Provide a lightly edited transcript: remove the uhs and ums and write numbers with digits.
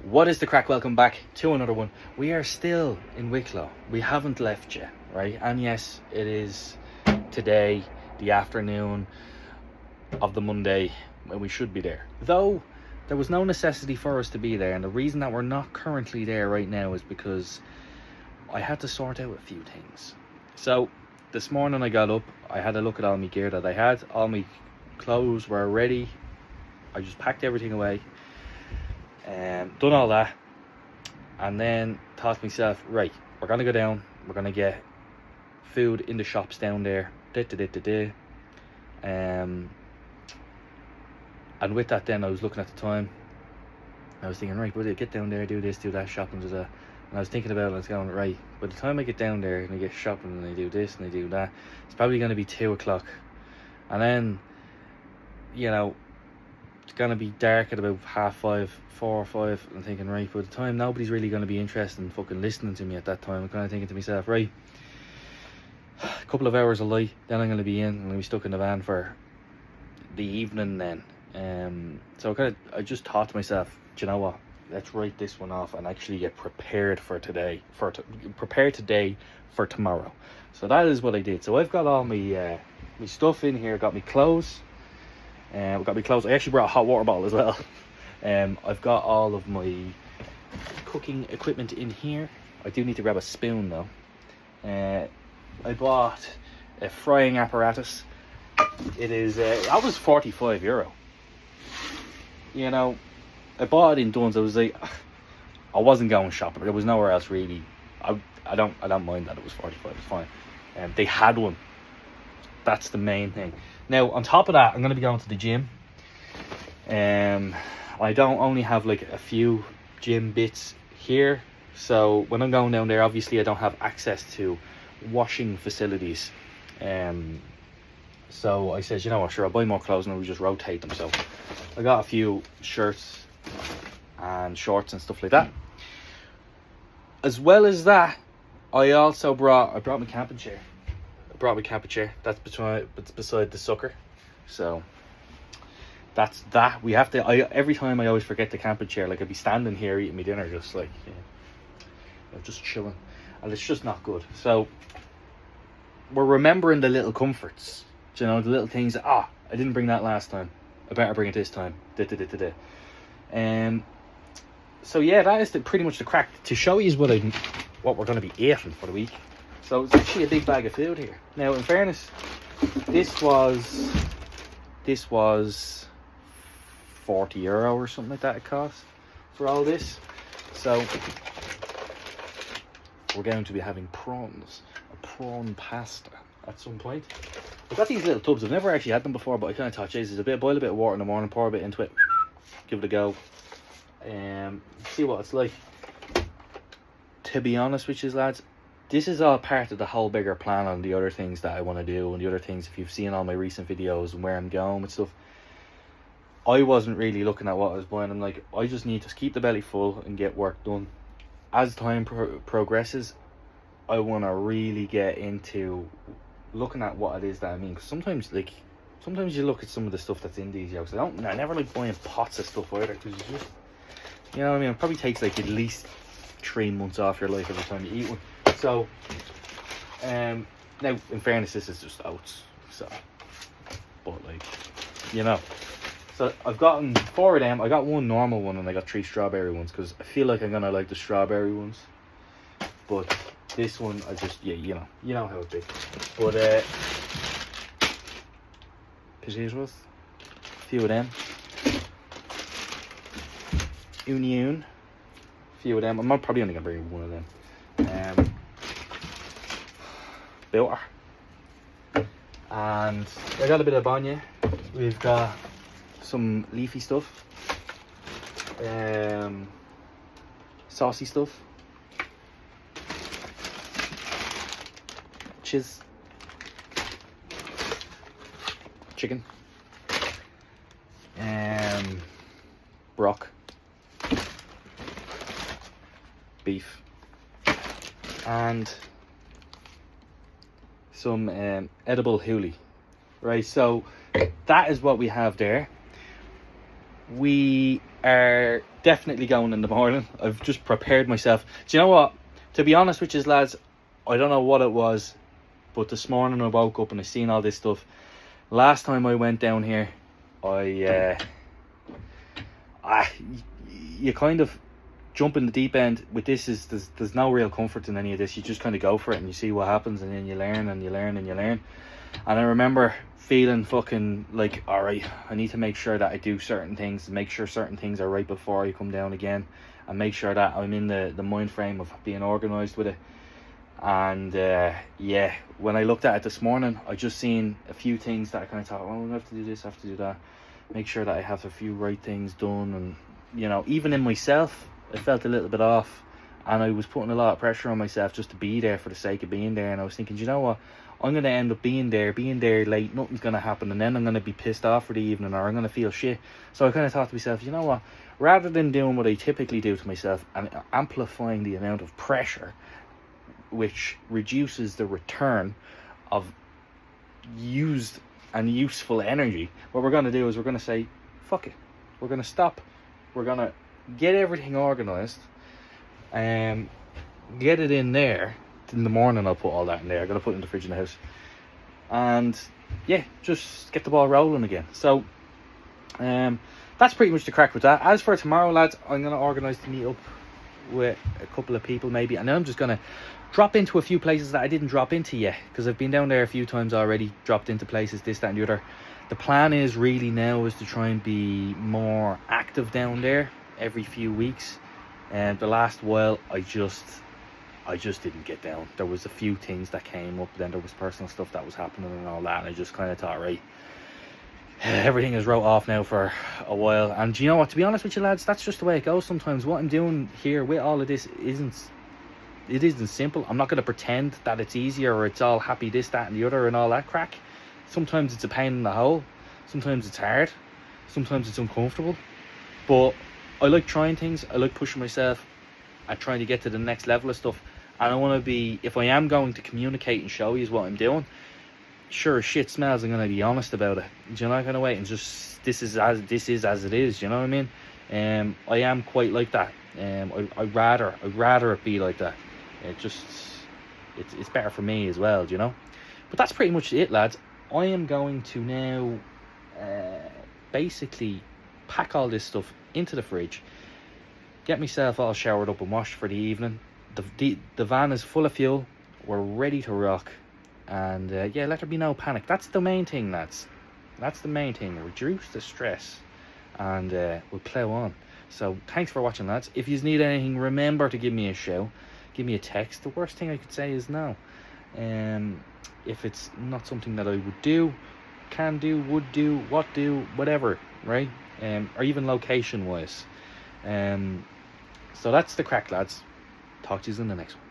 What is the crack? Welcome back to another one. We are still in Wicklow. We haven't left yet, right? And yes, it is today, the afternoon of the Monday when we should be there. Though there was no necessity for us to be there, and the reason that we're not currently there right now is because I had to sort out a few things. So this morning I got up, I had a look at all my gear that I had. All my clothes were ready. I just packed everything away. Done all that, and then thought to myself, right, we're gonna go down, we're gonna get food in the shops down there, and with that, then I was looking at the time. I was thinking, right, but get down there, do this, do that, shopping, do that. And I was thinking about it, I was going, right, by the time I get down there and I get shopping and I do this and I do that, it's probably going to be 2 o'clock. And then, you know, it's going to be dark at about 4:30, 5. I'm thinking, right, by the time nobody's really going to be interested in fucking listening to me at that time, I'm kind of thinking to myself, right, a couple of hours of light, then I'm going to be in, I'm going to be stuck in the van for the evening then. So I just thought to myself, do you know what, let's write this one off and actually get prepared for today, prepare today for tomorrow. So that is what I did. So I've got all my my stuff in here. Got my clothes. I've got my clothes. I actually brought a hot water bottle as well. I've got all of my cooking equipment in here. I do need to grab a spoon though. I bought a frying apparatus. It is that was €45. You know, I bought it in Dunn's. I was like, I wasn't going shopping. There was nowhere else really. I don't mind that it was 45. It's fine. They had one. That's the main thing. Now on top of that, I'm going to be going to the gym. I don't only have like a few gym bits here, so when I'm going down there, obviously I don't have access to washing facilities. So I said, you know what, sure, I'll buy more clothes and we'll just rotate them. So I got a few shirts and shorts and stuff like that. As well as that, I brought my camping chair. That's beside the sucker. So that's that. We have to. Every time I always forget the camping chair. Like I'd be standing here eating my dinner, just like just chilling, and it's just not good. So we're remembering the little comforts. You know, the little things. I didn't bring that last time. I better bring it this time. So yeah, that is pretty much the crack. To show you what we're going to be eating for the week. So it's actually a big bag of food here. Now, in fairness, this was €40 or something like that it cost for all this. So we're going to be having a prawn pasta at some point. I've got these little tubs. I've never actually had them before, but I kind of thought, Jesus, boil a bit of water in the morning, pour a bit into it, give it a go, see what it's like. To be honest with you lads, this is all part of the whole bigger plan on the other things that I want to do, and the other things, if you've seen all my recent videos and where I'm going with stuff, I wasn't really looking at what I was buying. I'm like, I just need to keep the belly full and get work done. As time progresses, I want to really get into looking at what it is that I mean. Because sometimes you look at some of the stuff that's in these yokes. I never like buying pots of stuff either, because you know what I mean, it probably takes like at least 3 months off your life every time you eat one. So now in fairness, this is just oats, so, but like, you know, so I've gotten 4 of them. I got one normal one and I got 3 strawberry ones, because I feel like I'm gonna like the strawberry ones, but this one I just, you know how it be. But potatoes, a few of them, onion, a few of them. I'm probably only gonna bring one of them. Butter, and I got a bit of banya. We've got some leafy stuff, saucy stuff, chicken, brock, beef, and some edible hoolie. Right, so that is what we have there. We are definitely going in the morning. I've just prepared myself. Do you know what? To be honest with you, lads, I don't know what it was, but this morning I woke up and I seen all this stuff. Last time I went down here, you kind of jump in the deep end. With this, there's no real comfort in any of this. You just kind of go for it and you see what happens, and then you learn and you learn and you learn. And I remember feeling fucking like, all right, I need to make sure that I do certain things, make sure certain things are right before I come down again, and make sure that I'm in the mind frame of being organised with it. And yeah, when I looked at it this morning, I just seen a few things that I kind of thought, well, I have to do this, I have to do that, make sure that I have a few right things done. And you know, even in myself, I felt a little bit off, and I was putting a lot of pressure on myself just to be there for the sake of being there. And I was thinking, you know what, I'm going to end up being there late, nothing's going to happen, and then I'm going to be pissed off for the evening, or I'm going to feel shit. So I kind of thought to myself, you know what, rather than doing what I typically do to myself and amplifying the amount of pressure, which reduces the return of used and useful energy, what we're going to do is we're going to say, fuck it, we're going to stop, we're going to get everything organised, get it in there. In the morning I'll put all that in there. I'm going to put it in the fridge in the house, and yeah, just get the ball rolling again. So that's pretty much the crack with that. As for tomorrow, lads, I'm going to organise to meet up with a couple of people maybe, and then I'm just going to drop into a few places that I didn't drop into yet, because I've been down there a few times already, dropped into places, this, that and the other. The plan is really now is to try and be more active down there every few weeks, and the last while I just didn't get down. There was a few things that came up, then there was personal stuff that was happening and all that, and I just kind of thought, right, everything is wrote off now for a while. And you know what, to be honest with you, lads, that's just the way it goes sometimes. What I'm doing here with all of this isn't simple. I'm not going to pretend that it's easier or it's all happy this, that and the other and all that crack. Sometimes it's a pain in the hole, sometimes it's hard, sometimes it's uncomfortable, but I like trying things, I like pushing myself and trying to get to the next level of stuff. And I want to be, if I am going to communicate and show you what I'm doing, sure as shit smells, I'm going to be honest about it. Do you know, kind of way, and just this is as it is. You know what I mean? I am quite like that. I'd rather it be like that. It's better for me as well. Do you know? But that's pretty much it, lads. I am going to now basically pack all this stuff into the fridge, get myself all showered up and washed for the evening. The van is full of fuel, we're ready to rock, and yeah, let there be no panic. That's the main thing, lads. That's the main thing. Reduce the stress, and we'll plow on. So thanks for watching, lads. If you need anything, remember to give me a shout, give me a text. The worst thing I could say is no. If it's not something that I would do, can do, would do, what do, whatever, right? Or even location wise. So that's the crack, lads. Talk to you in the next one.